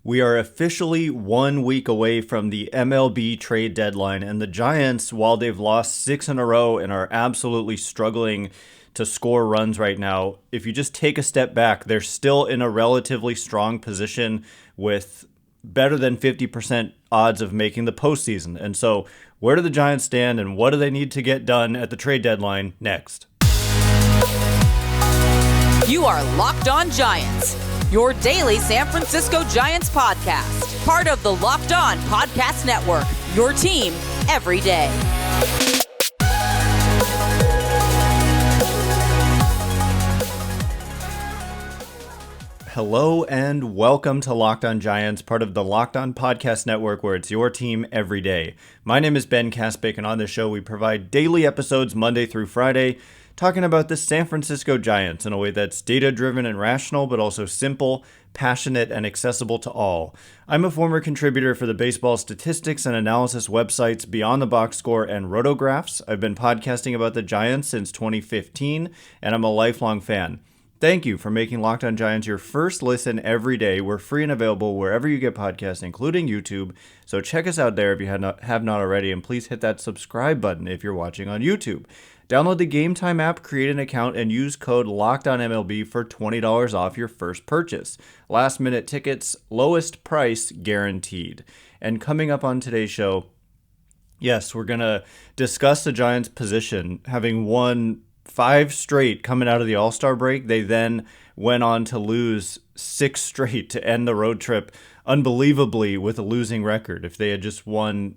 We are officially 1 week away from the MLB trade deadline, and the Giants, while they've lost 6 in a row and are absolutely struggling to score runs right now, if you just take a step back, they're still in a relatively strong position with better than 50% odds of making the postseason. And so, where do the Giants stand, and what do they need to get done at the trade deadline next? You are Locked On Giants, your daily San Francisco Giants podcast. Part of the Locked On Podcast Network, your team every day. Hello and welcome to Locked On Giants, part of the Locked On Podcast Network, where it's your team every day. My name is Ben Kasbeck, and on this show we provide daily episodes Monday through Friday, talking about the San Francisco Giants in a way that's data-driven and rational, but also simple, passionate, and accessible to all. I'm a former contributor for the baseball statistics and analysis websites Beyond the Box Score and Rotographs. I've been podcasting about the Giants since 2015, and I'm a lifelong fan. Thank you for making Locked On Giants your first listen every day. We're free and available wherever you get podcasts, including YouTube. So check us out there if you have not already, and please hit that subscribe button if you're watching on YouTube. Download the Game Time app, create an account, and use code LOCKEDONMLB for $20 off your first purchase. Last minute tickets, lowest price guaranteed. And coming up on today's show, yes, we're going to discuss the Giants' position, having won 5 straight coming out of the All-Star break. They then went on to lose 6 straight to end the road trip, unbelievably, with a losing record. If they had just won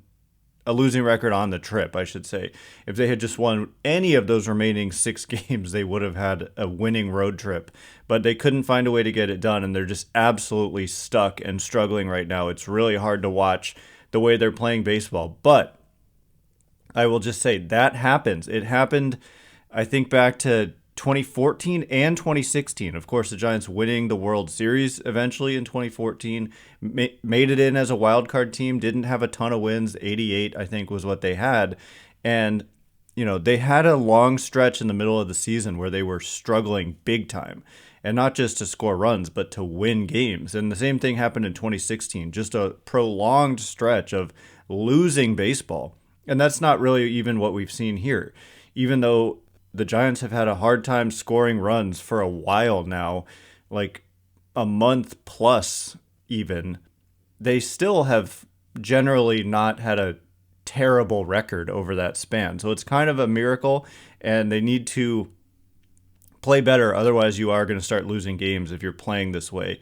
a losing record on the trip, I should say. If they had just won any of those remaining 6 games, they would have had a winning road trip. But they couldn't find a way to get it done, and they're just absolutely stuck and struggling right now. It's really hard to watch the way they're playing baseball. But I will just say that happens. It happened, I think, back to 2014 and 2016. Of course, the Giants winning the World Series eventually in 2014, made it in as a wild card team, didn't have a ton of wins. 88, I think, was what they had. And, you know, they had a long stretch in the middle of the season where they were struggling big time. And not just to score runs, but to win games. And the same thing happened in 2016, just a prolonged stretch of losing baseball. And that's not really even what we've seen here. Even though the Giants have had a hard time scoring runs for a while now, like a month plus even, they still have generally not had a terrible record over that span. So it's kind of a miracle, and they need to play better. Otherwise, you are going to start losing games if you're playing this way.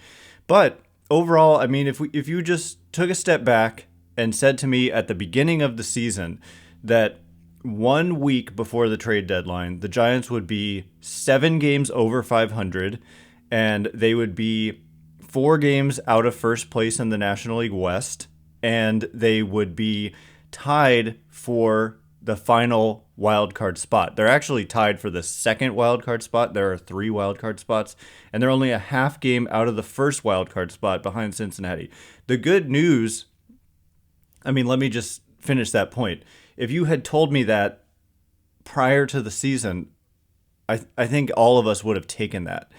But overall, I mean, if you just took a step back and said to me at the beginning of the season that 1 week before the trade deadline, the Giants would be 7 games over 500, and they would be 4 games out of first place in the National League West, and they would be tied for the final wildcard spot. They're actually tied for the second wildcard spot. There are 3 wildcard spots, and they're only a half game out of the first wildcard spot behind Cincinnati. The good news, I mean, let me just finish that point. If you had told me that prior to the season, I think all of us would have taken that.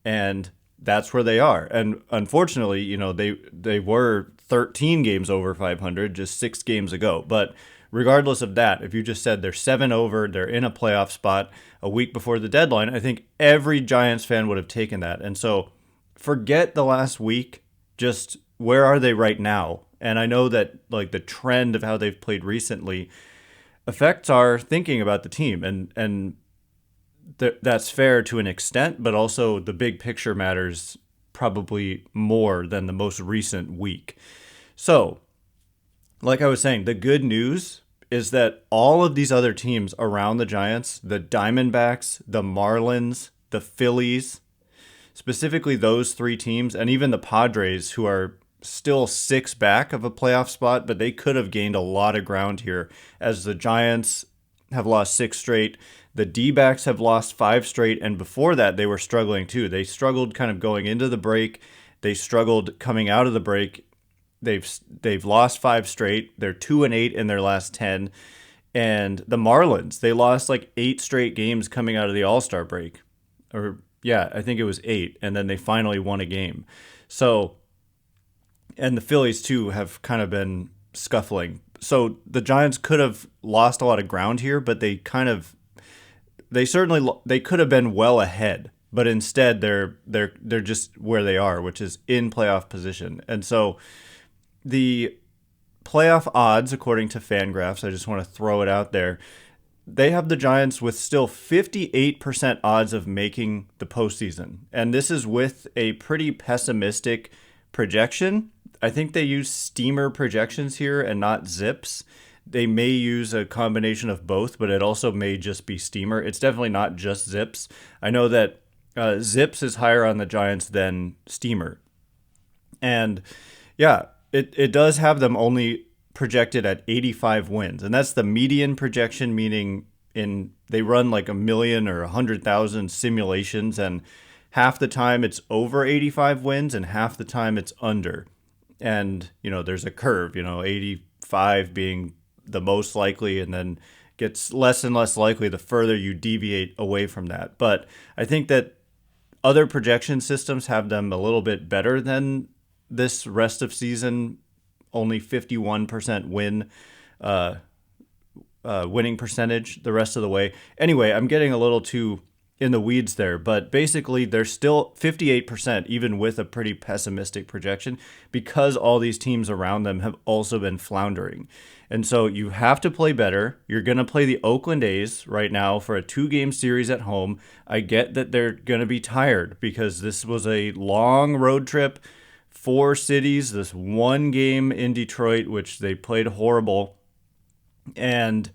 And that's where they are. And unfortunately, you know, they were 13 games over 500 just 6 games ago. But regardless of that, if you just said they're 7 over, they're in a playoff spot a week before the deadline, I think every Giants fan would have taken that. And so forget the last week, just where are they right now? And I know that like the trend of how they've played recently affects our thinking about the team, and that's fair to an extent, but also the big picture matters probably more than the most recent week. So, like I was saying, the good news is that all of these other teams around the Giants, the Diamondbacks, the Marlins, the Phillies, specifically those 3 teams, and even the Padres, who are still 6 back of a playoff spot, but they could have gained a lot of ground here, as the Giants have lost 6 straight. The D-backs have lost 5 straight, and before that they were struggling too. They struggled kind of going into the break. They struggled coming out of the break. They've lost 5 straight. They're 2-8 in their last 10. And the Marlins, they lost like 8 straight games coming out of the All-Star break. Or yeah, I think it was 8, and then they finally won a game. So And the Phillies too have kind of been scuffling. So the Giants could have lost a lot of ground here, but they could have been well ahead, but instead they're just where they are, which is in playoff position. And so the playoff odds, according to Fangraphs, I just want to throw it out there, they have the Giants with still 58% odds of making the postseason. And this is with a pretty pessimistic projection. I think they use steamer projections here and not zips. They may use a combination of both, but it also may just be steamer. It's definitely not just zips. I know that zips is higher on the Giants than steamer. And yeah, it does have them only projected at 85 wins. And that's the median projection, meaning they run like 1 million or 100,000 simulations, and half the time it's over 85 wins and half the time it's under. And, there's a curve, 85 being the most likely, and then gets less and less likely the further you deviate away from that. But I think that other projection systems have them a little bit better than this rest of season, only 51% winning percentage the rest of the way. Anyway, I'm getting a little too in the weeds there, but basically they're still 58% even with a pretty pessimistic projection, because all these teams around them have also been floundering. And so you have to play better. You're going to play the Oakland A's right now for a 2-game series at home. I get that they're going to be tired because this was a long road trip, 4 cities, this 1 game in Detroit, which they played horrible. And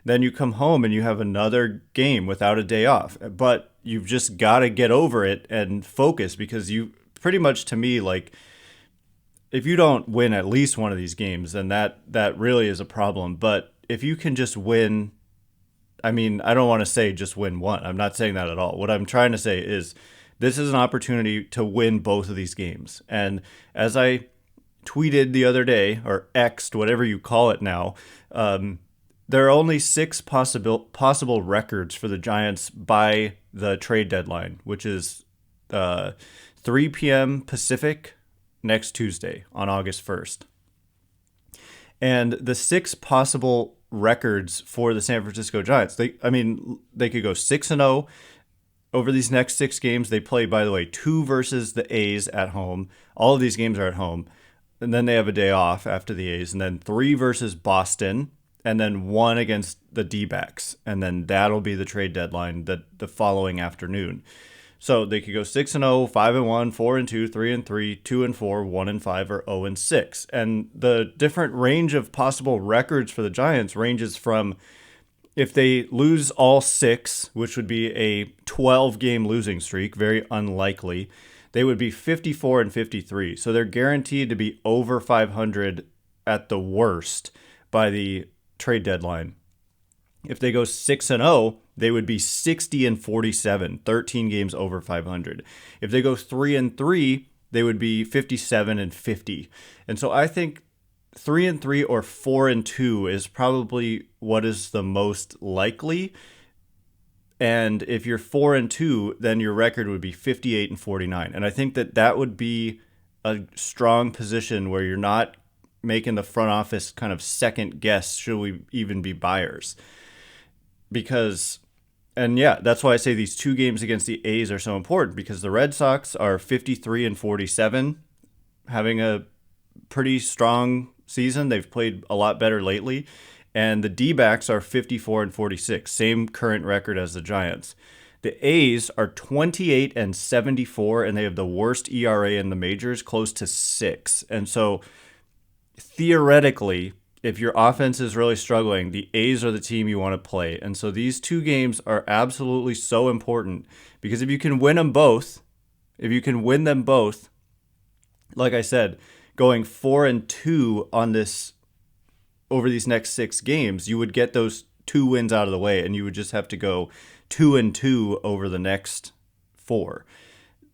then you come home and you have another game without a day off. But you've just got to get over it and focus, because you pretty much, to me, like, if you don't win at least one of these games, then that really is a problem. But if you can just win, I mean, I don't want to say just win one. I'm not saying that at all. What I'm trying to say is this is an opportunity to win both of these games. And as I tweeted the other day, or X'd, whatever you call it now, there are only 6 possible records for the Giants by the trade deadline, which is 3 p.m. Pacific next Tuesday on August 1st. And the 6 possible records for the San Francisco Giants, they could go 6-0 over these next 6 games. They play, by the way, 2 versus the A's at home. All of these games are at home. And then they have a day off after the A's. And then 3 versus Boston. And then 1 against the D-backs. And then that'll be the trade deadline the following afternoon. So they could go 6-0, 5-1, 4-2, 3-3, 2-4, 1-5, or 0-6. And the different range of possible records for the Giants ranges from, if they lose all 6, which would be a 12-game losing streak, very unlikely, they would be 54-53. So they're guaranteed to be over 500 at the worst by the trade deadline. If they go 6-0, they would be 60-47, 13 games over 500. If they go 3-3, they would be 57-50. And so I think 3-3 or 4-2 is probably what is the most likely. And if you're 4-2, then your record would be 58-49. And I think that would be a strong position where you're not making the front office kind of second guess, should we even be buyers? Because, and yeah, that's why I say these 2 games against the A's are so important, because the Red Sox are 53-47, having a pretty strong season. They've played a lot better lately. And the D-backs are 54-46, same current record as the Giants. The A's are 28-74, and they have the worst ERA in the majors, close to 6. And so theoretically, if your offense is really struggling, the A's are the team you want to play. And so these 2 games are absolutely so important, because if you can win them both, like I said, going 4-2 on this over these next 6 games, you would get those 2 wins out of the way, and you would just have to go 2-2 over the next 4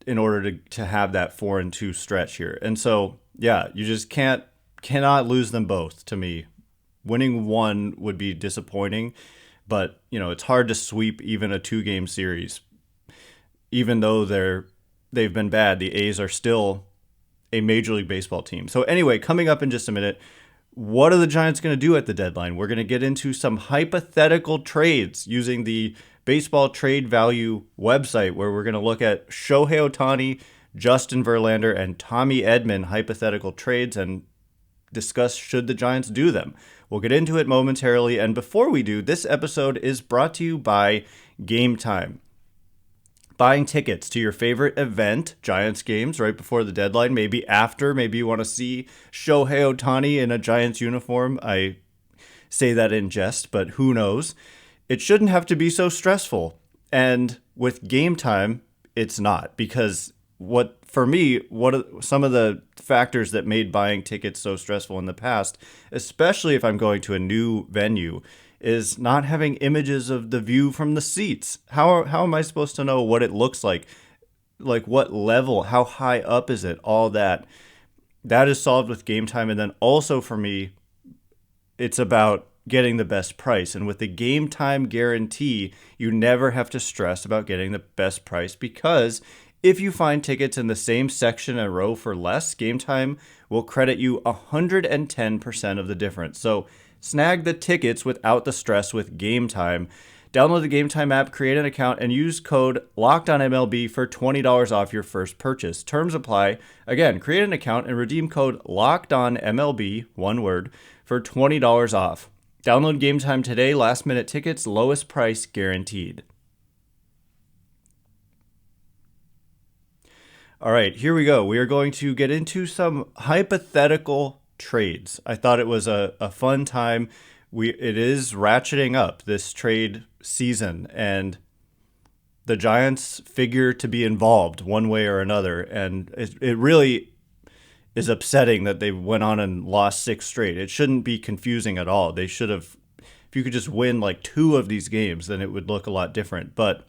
in order to have that 4-2 stretch here. And so, yeah, you just cannot lose them both. To me, winning 1 would be disappointing, but it's hard to sweep even a 2-game series. Even though they've been bad, the A's are still a Major League Baseball team. So anyway, coming up in just a minute, what are the Giants going to do at the deadline? We're going to get into some hypothetical trades using the Baseball Trade Value website, where we're going to look at Shohei Ohtani, Justin Verlander, and Tommy Edmond hypothetical trades and discuss should the Giants do them. We'll get into it momentarily. And before we do, this episode is brought to you by Game Time. Buying tickets to your favorite event, Giants games, right before the deadline, maybe after, maybe you want to see Shohei Ohtani in a Giants uniform. I say that in jest, but who knows? It shouldn't have to be so stressful. And with Game Time, it's not, because what are some of the factors that made buying tickets so stressful in the past, especially if I'm going to a new venue, is not having images of the view from the seats. How am I supposed to know what it looks like what level, how high up is it, all that. That is solved with Game Time. And then also for me, it's about getting the best price. And with the Game Time guarantee, you never have to stress about getting the best price, because if you find tickets in the same section and row for less, Game Time will credit you 110% of the difference. So snag the tickets without the stress with Game Time. Download the Game Time app, create an account, and use code LOCKEDONMLB for $20 off your first purchase. Terms apply. Again, create an account and redeem code LOCKEDONMLB, one word, for $20 off. Download Game Time today. Last minute tickets, lowest price guaranteed. All right, here we go. We are going to get into some hypothetical trades. I thought it was a fun time. It is ratcheting up this trade season, and the Giants figure to be involved one way or another. And it really is upsetting that they went on and lost 6 straight. It shouldn't be confusing at all. They should have, if you could just win like 2 of these games, then it would look a lot different. But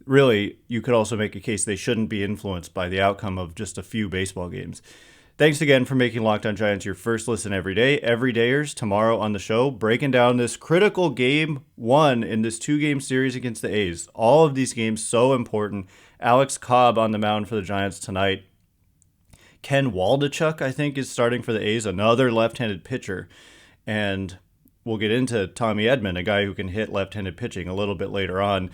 really, you could also make a case they shouldn't be influenced by the outcome of just a few baseball games. Thanks again for making Locked On Giants your first listen every day. Everydayers, tomorrow on the show, breaking down this critical game 1 in this 2-game series against the A's. All of these games so important. Alex Cobb on the mound for the Giants tonight. Ken Waldichuk, I think, is starting for the A's, another left-handed pitcher. And we'll get into Tommy Edmond, a guy who can hit left-handed pitching, a little bit later on.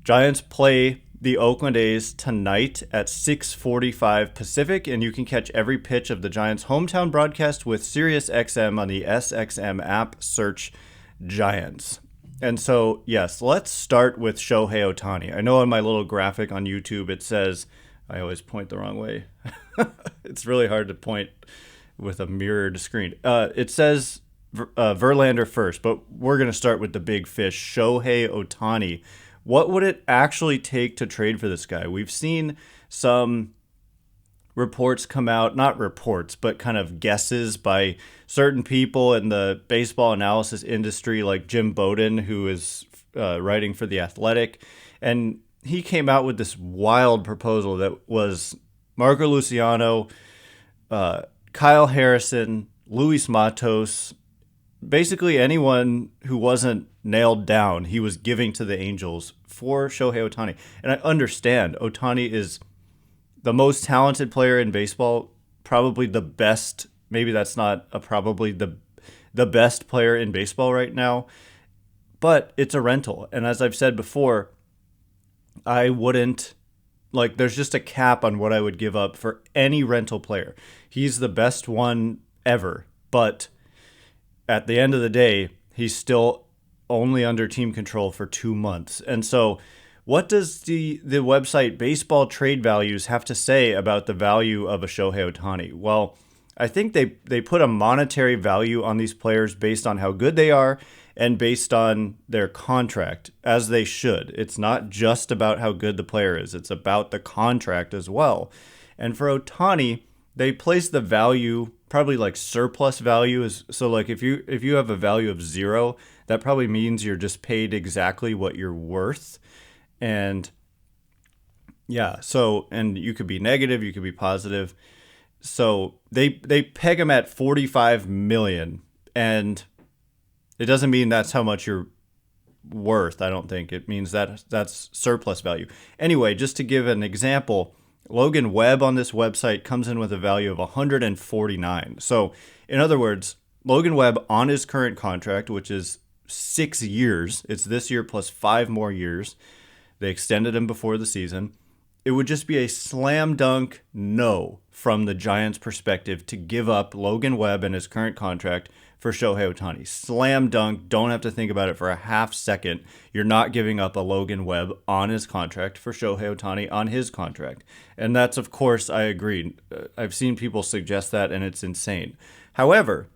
Giants play the Oakland A's tonight at 6:45 Pacific, and you can catch every pitch of the Giants' hometown broadcast with SiriusXM on the SXM app. Search Giants. And so, yes, let's start with Shohei Ohtani. I know on my little graphic on YouTube it says, I always point the wrong way. It's really hard to point with a mirrored screen. It says Verlander first, but we're going to start with the big fish, Shohei Ohtani. What would it actually take to trade for this guy? We've seen some reports come out, not reports, but kind of guesses by certain people in the baseball analysis industry, like Jim Bowden, who is writing for The Athletic. And he came out with this wild proposal that was Marco Luciano, Kyle Harrison, Luis Matos, basically anyone who wasn't nailed down, he was giving to the Angels for Shohei Ohtani. And I understand Ohtani is the most talented player in baseball, probably the best. Maybe that's not probably the best player in baseball right now, but it's a rental. And as I've said before, I wouldn't, there's just a cap on what I would give up for any rental player. He's the best one ever, but at the end of the day, he's still only under team control for 2 months. And so what does the website Baseball Trade Values have to say about the value of a Shohei Ohtani? Well, I think they put a monetary value on these players based on how good they are and based on their contract, as they should. It's not just about how good the player is. It's about the contract as well. And for Ohtani, they place the value probably like surplus value is so like if you have a value of 0, that probably means you're just paid exactly what you're worth. And yeah, so and you could be negative, you could be positive. So they peg him at 45 million, and it doesn't mean that's how much you're worth. I don't think it means that that's surplus value. Anyway, just to give an example, Logan Webb on this website comes in with a value of 149. So, in other words, Logan Webb on his current contract, which is 6 years, it's this year plus 5 more years. They extended him before the season. It would just be a slam dunk no from the Giants' perspective to give up Logan Webb and his current contract for Shohei Ohtani. Slam dunk. Don't have to think about it for a half second. You're not giving up a Logan Webb on his contract for Shohei Ohtani on his contract. And that's, of course, I agree. I've seen people suggest that, and it's insane. However,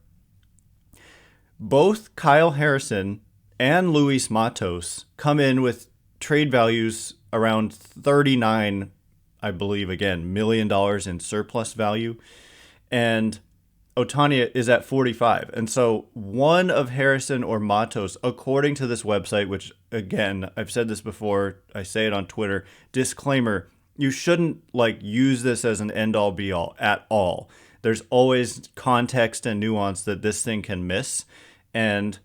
both Kyle Harrison and Luis Matos come in with trade values around 39, I believe, again, $1 million in surplus value. And Ohtani is at 45. And so one of Harrison or Matos, according to this website, which, again, I've said this before, I say it on Twitter, disclaimer, you shouldn't use this as an end-all be-all at all. There's always context and nuance that this thing can miss. And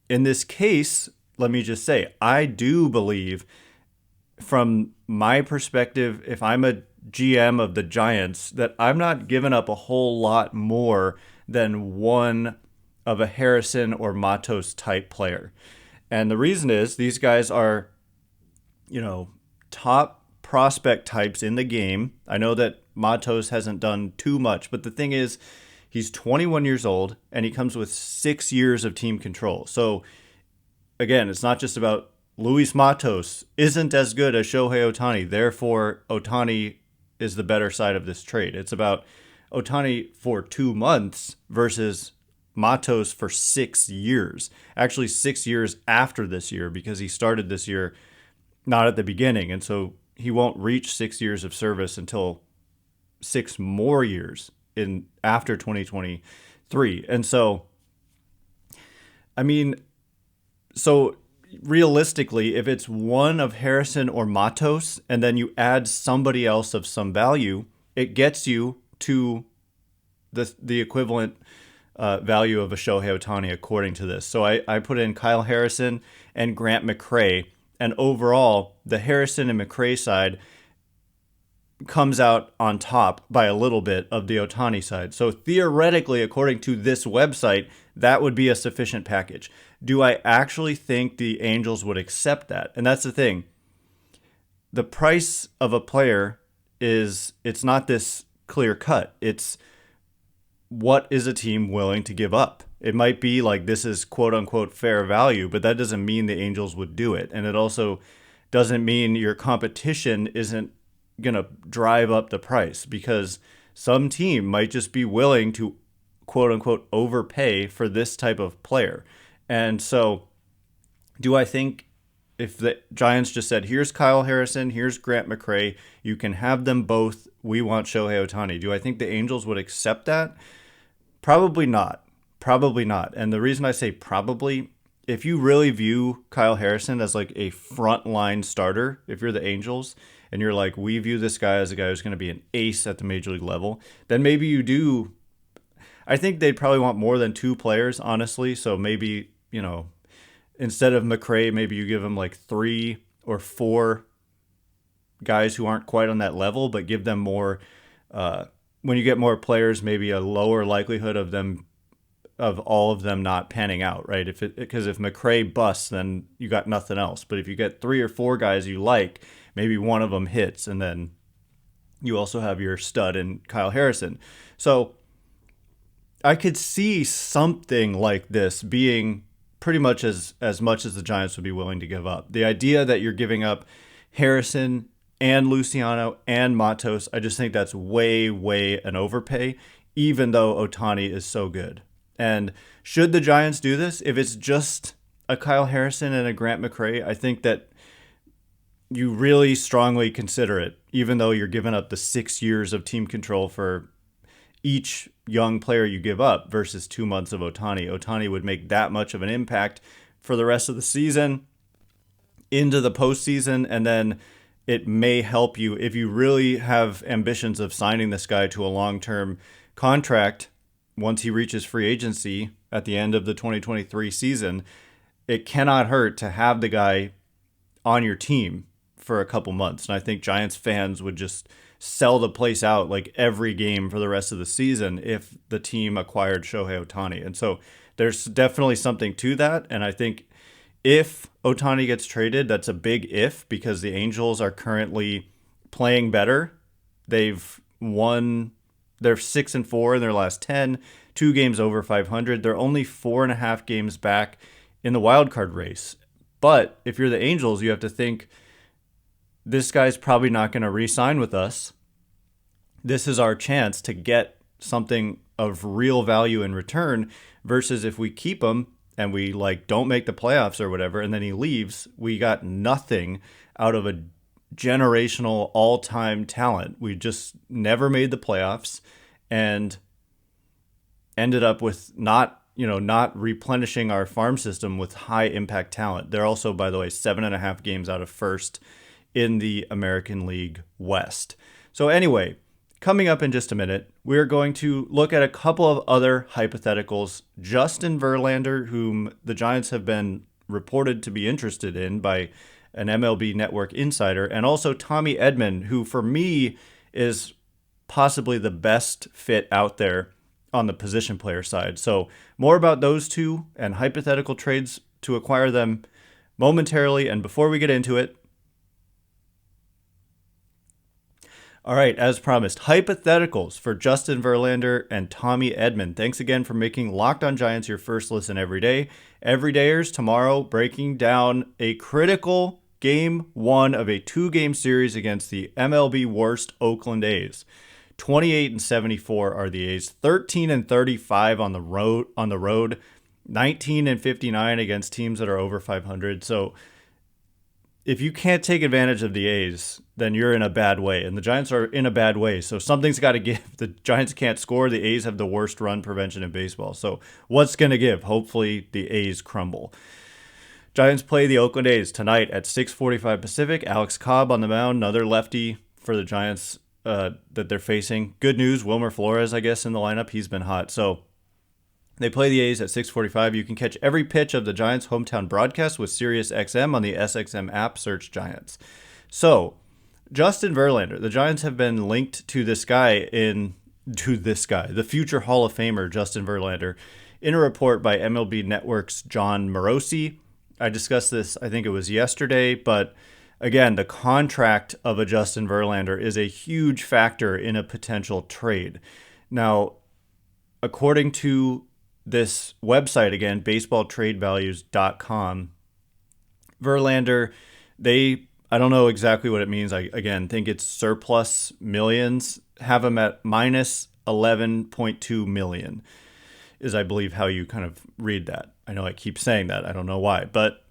in this case, let me just say, I do believe, from my perspective, if I'm a GM of the Giants, that I'm not giving up a whole lot more than one of a Harrison or Matos type player. And the reason is these guys are, top prospect types in the game. I know that Matos hasn't done too much, but the thing is, he's 21 years old and he comes with 6 years of team control. So again, it's not just about Luis Matos isn't as good as Shohei Ohtani. Therefore, Ohtani is the better side of this trade. It's about Ohtani for 2 months versus Matos for 6 years. Actually, 6 years after this year, because he started this year not at the beginning. And so he won't reach 6 years of service until 6 more years in after 2023. And so, realistically, if it's one of Harrison or Matos, and then you add somebody else of some value, it gets you to the equivalent value of a Shohei Ohtani, according to this. So I put in Kyle Harrison and Grant McCray, and overall, the Harrison and McCray side comes out on top by a little bit of the Ohtani side. So theoretically, according to this website, that would be a sufficient package. Do I actually think the Angels would accept that? And that's the thing. The price of a player it's not this clear cut. It's what is a team willing to give up? It might be this is quote unquote fair value, but that doesn't mean the Angels would do it. And it also doesn't mean your competition isn't going to drive up the price, because some team might just be willing to quote unquote overpay for this type of player. And so do I think if the Giants just said, here's Kyle Harrison, here's Grant McCray, you can have them both, we want Shohei Ohtani, do I think the Angels would accept that? Probably not. Probably not. And the reason I say probably, if you really view Kyle Harrison as a frontline starter, if you're the Angels, and you're we view this guy as a guy who's going to be an ace at the major league level, then maybe you do. I think they'd probably want more than 2 players, honestly. So maybe, instead of McCray, maybe you give him 3 or 4 guys who aren't quite on that level, but give them more. When you get more players, maybe a lower likelihood of all of them not panning out, right? Because if McCray busts, then you got nothing else. But if you get 3 or 4 guys you like, maybe one of them hits, and then you also have your stud in Kyle Harrison. So I could see something like this being pretty much as much as the Giants would be willing to give up. The idea that you're giving up Harrison and Luciano and Matos, I just think that's way, way an overpay, even though Ohtani is so good. And should the Giants do this, if it's just a Kyle Harrison and a Grant McCray, I think that you really strongly consider it, even though you're giving up the 6 years of team control for each young player you give up versus 2 months of Ohtani. Ohtani would make that much of an impact for the rest of the season, into the postseason, and then it may help you if you really have ambitions of signing this guy to a long-term contract. Once he reaches free agency at the end of the 2023 season, it cannot hurt to have the guy on your team for a couple months. And I think Giants fans would just sell the place out like every game for the rest of the season if the team acquired Shohei Ohtani. And so there's definitely something to that. And I think if Ohtani gets traded, that's a big if, because the Angels are currently playing better. They're 6-4 in their last 10, 2 games over 500. They're only 4.5 games back in the wild card race. But if you're the Angels, you have to think, this guy's probably not going to re-sign with us. This is our chance to get something of real value in return, versus if we keep him and we don't make the playoffs or whatever, and then he leaves, we got nothing out of a generational all-time talent. We just never made the playoffs and ended up with not replenishing our farm system with high impact talent. They're also, by the way, 7.5 games out of first in the American League West. So anyway, coming up in just a minute, we're going to look at a couple of other hypotheticals. Justin Verlander, whom the Giants have been reported to be interested in by an MLB Network insider, and also Tommy Edmond, who for me is possibly the best fit out there on the position player side. So more about those two and hypothetical trades to acquire them momentarily. And before we get into it, all right, as promised, hypotheticals for Justin Verlander and Tommy Edmond. Thanks again for making Locked On Giants your first listen every day. Everydayers, tomorrow breaking down a critical Game 1 of a 2-game series against the MLB-worst Oakland A's. 28-74 are the A's, 13-35 on the road, 19-59 against teams that are over 500. So if you can't take advantage of the A's, then you're in a bad way. And the Giants are in a bad way. So something's got to give. The Giants can't score. The A's have the worst run prevention in baseball. So what's going to give? Hopefully the A's crumble. Giants play the Oakland A's tonight at 6:45 Pacific. Alex Cobb on the mound, another lefty for the Giants that they're facing. Good news, Wilmer Flores, I guess, in the lineup. He's been hot. So they play the A's at 6:45. You can catch every pitch of the Giants' hometown broadcast with SiriusXM on the SXM app. Search Giants. So Justin Verlander, the Giants have been linked to this guy, the future Hall of Famer Justin Verlander, in a report by MLB Network's John Morosi. I discussed this, I think it was yesterday, but again, the contract of a Justin Verlander is a huge factor in a potential trade. Now, according to this website, again, baseballtradevalues.com, Verlander, I don't know exactly what it means. I, again, think it's surplus millions, have him at minus 11.2 million is, I believe, how you kind of read that. I know I keep saying that. I don't know why. But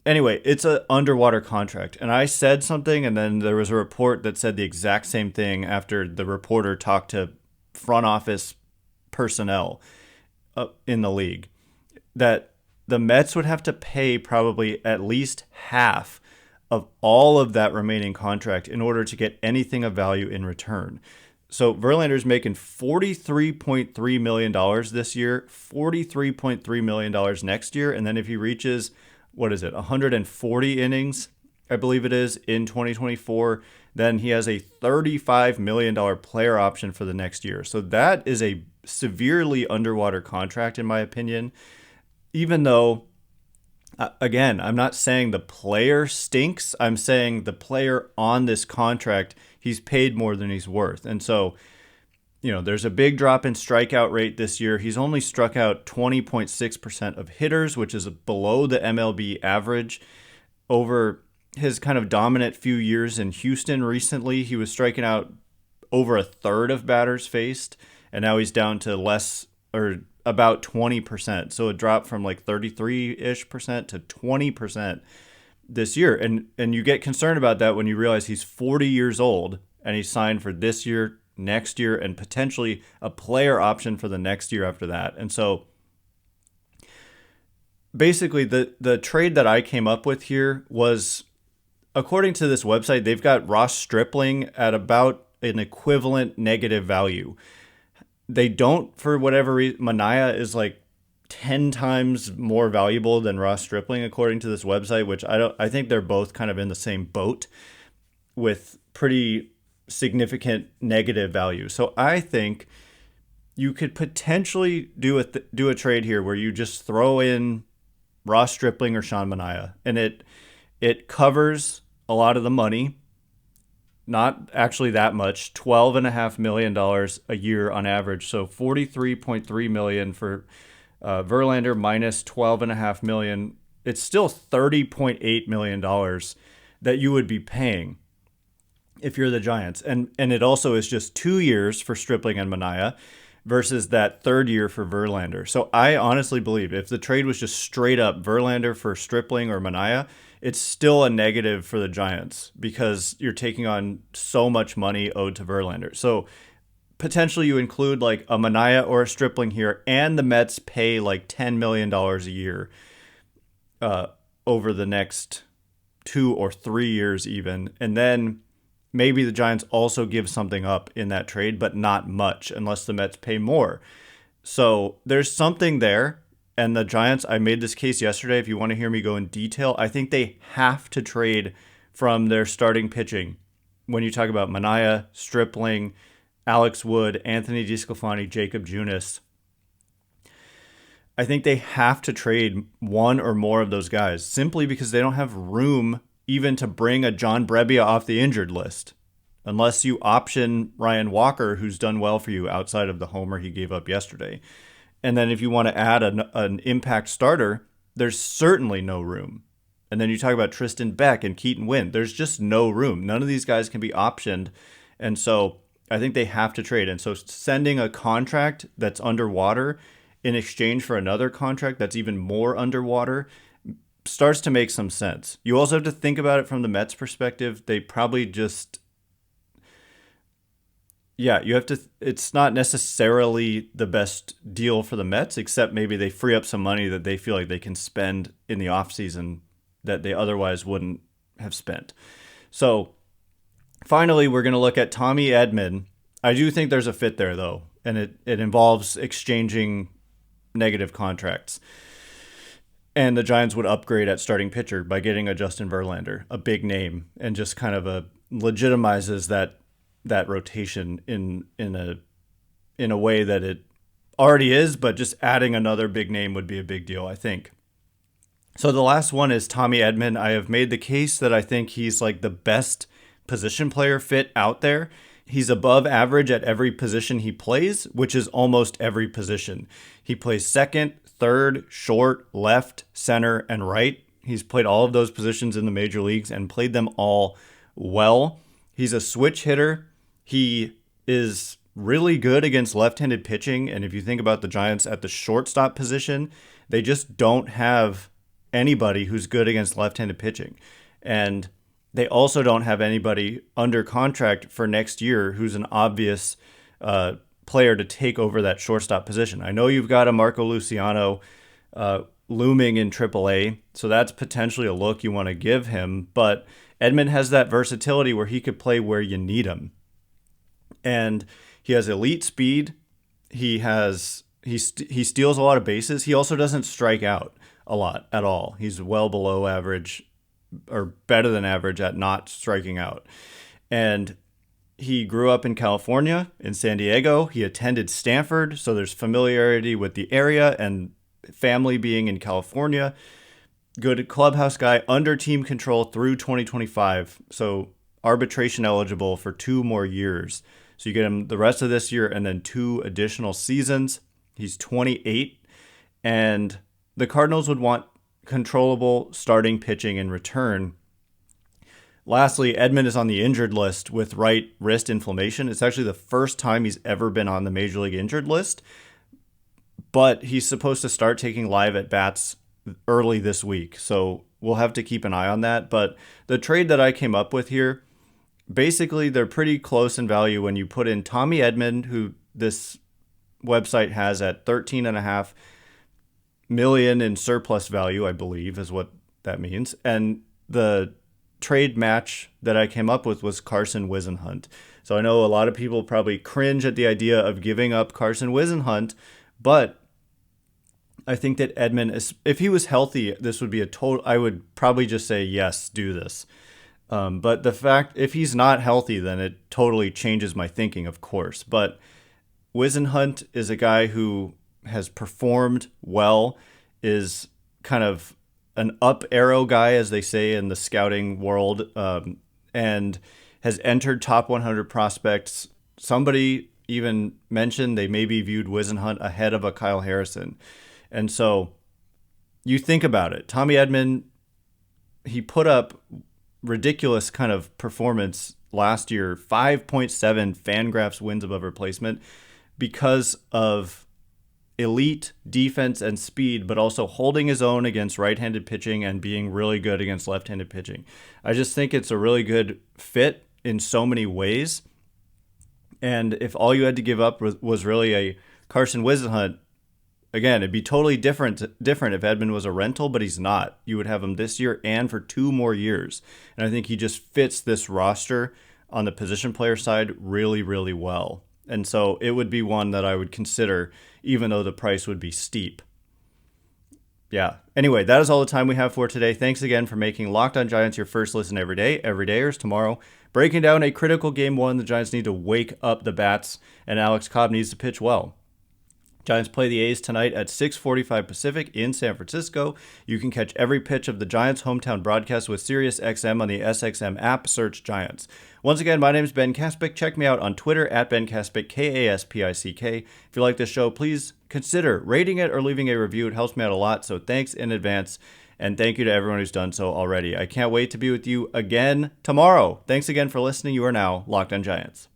anyway, it's an underwater contract. And I said something, and then there was a report that said the exact same thing after the reporter talked to front office personnel in the league, that the Mets would have to pay probably at least half of all of that remaining contract in order to get anything of value in return. So Verlander's making $43.3 million this year, $43.3 million next year. And then if he reaches, 140 innings, I believe it is, in 2024, then he has a $35 million player option for the next year. So that is a severely underwater contract, in my opinion, even though, again, I'm not saying the player stinks. I'm saying the player on this contract, he's paid more than he's worth. And so, there's a big drop in strikeout rate this year. He's only struck out 20.6% of hitters, which is below the MLB average. Over his kind of dominant few years in Houston recently, he was striking out over a third of batters faced, and now he's down to less, or about 20%. So it dropped from like 33-ish% to 20% this year. And you get concerned about that when you realize he's 40 years old and he's signed for this year, next year, and potentially a player option for the next year after that. And so basically the trade that I came up with here was, according to this website, they've got Ross Stripling at about an equivalent negative value. They don't, for whatever reason, Manaea is like 10 times more valuable than Ross Stripling, according to this website, which I think they're both kind of in the same boat with pretty significant negative value. So I think you could potentially do a trade here where you just throw in Ross Stripling or Sean Manaea, and it covers a lot of the money. Not actually that much, $12.5 million a year on average. So $43.3 million for Verlander minus $12.5 million. It's still $30.8 million that you would be paying if you're the Giants. And it also is just 2 years for Stripling and Manaea versus that third year for Verlander. So I honestly believe if the trade was just straight up Verlander for Stripling or Manaea, it's still a negative for the Giants because you're taking on so much money owed to Verlander. So potentially you include like a Manaea or a Stripling here, and the Mets pay like $10 million a year over the next 2 or 3 years even. And then maybe the Giants also give something up in that trade, but not much unless the Mets pay more. So there's something there. And the Giants, I made this case yesterday. If you want to hear me go in detail, I think they have to trade from their starting pitching. When you talk about Manaea, Stripling, Alex Wood, Anthony DeSclafani, Jacob Junis, I think they have to trade one or more of those guys simply because they don't have room even to bring a John Brebbia off the injured list, unless you option Ryan Walker, who's done well for you outside of the homer he gave up yesterday. And then if you want to add an impact starter, there's certainly no room. And then you talk about Tristan Beck and Keaton Wynn. There's just no room. None of these guys can be optioned. And so I think they have to trade. And so sending a contract that's underwater in exchange for another contract that's even more underwater starts to make some sense. You also have to think about it from the Mets' perspective. They probably just... Yeah, you have to. It's not necessarily the best deal for the Mets, except maybe they free up some money that they feel like they can spend in the offseason that they otherwise wouldn't have spent. So finally, we're going to look at Tommy Edmond. I do think there's a fit there, though, and it involves exchanging negative contracts. And the Giants would upgrade at starting pitcher by getting a Justin Verlander, a big name, and just kind of legitimizes that rotation in a way that it already is, but just adding another big name would be a big deal, I think. So the last one is Tommy Edmond. I have made the case that I think he's like the best position player fit out there. He's above average at every position he plays, which is almost every position. He plays second, third, short, left, center, and right. He's played all of those positions in the major leagues and played them all well. He's a switch hitter. He is really good against left-handed pitching. And if you think about the Giants at the shortstop position, they just don't have anybody who's good against left-handed pitching. And they also don't have anybody under contract for next year who's an obvious player to take over that shortstop position. I know you've got a Marco Luciano looming in AAA, so that's potentially a look you want to give him. But Edmond has that versatility where he could play where you need him. And he has elite speed. He steals a lot of bases. He also doesn't strike out a lot at all. He's well below average or better than average at not striking out. And he grew up in California, in San Diego. He attended Stanford, so there's familiarity with the area and family being in California. Good clubhouse guy, under team control through 2025. So arbitration eligible for 2 more years. So you get him the rest of this year and then 2 additional seasons. He's 28. And the Cardinals would want controllable starting pitching in return. Lastly, Edmond is on the injured list with right wrist inflammation. It's actually the first time he's ever been on the Major League injured list. But he's supposed to start taking live at-bats early this week. So we'll have to keep an eye on that. But the trade that I came up with here, basically they're pretty close in value when you put in Tommy Edmond, who this website has at $13.5 million in surplus value, I believe is what that means. And the trade match that I came up with was Carson Whisenhunt. So I know a lot of people probably cringe at the idea of giving up Carson Whisenhunt, but I think that Edmond, if he was healthy, this would be I would probably just say, yes, do this. But the fact, if he's not healthy, then it totally changes my thinking, of course. But Wisenhunt is a guy who has performed well, is kind of an up arrow guy, as they say in the scouting world, and has entered top 100 prospects. Somebody even mentioned they maybe viewed Wisenhunt ahead of a Kyle Harrison. And so you think about it. Tommy Edmond, he put up ridiculous kind of performance last year, 5.7 Fangraphs wins above replacement because of elite defense and speed, but also holding his own against right-handed pitching and being really good against left-handed pitching. I just think it's a really good fit in so many ways. And if all you had to give up was really a Carson Wisenhunt, again, it'd be totally different if Edmond was a rental, but he's not. You would have him this year and for 2 more years. And I think he just fits this roster on the position player side really, really well. And so it would be one that I would consider, even though the price would be steep. Yeah. Anyway, that is all the time we have for today. Thanks again for making Locked On Giants your first listen every day. Everydayers tomorrow, breaking down a critical Game 1. The Giants need to wake up the bats, and Alex Cobb needs to pitch well. Giants play the A's tonight at 6:45 Pacific in San Francisco. You can catch every pitch of the Giants' hometown broadcast with SiriusXM on the SXM app. Search Giants. Once again, my name is Ben Kaspick. Check me out on Twitter at Ben Kaspick, Kaspick. If you like this show, please consider rating it or leaving a review. It helps me out a lot, so thanks in advance. And thank you to everyone who's done so already. I can't wait to be with you again tomorrow. Thanks again for listening. You are now Locked On Giants.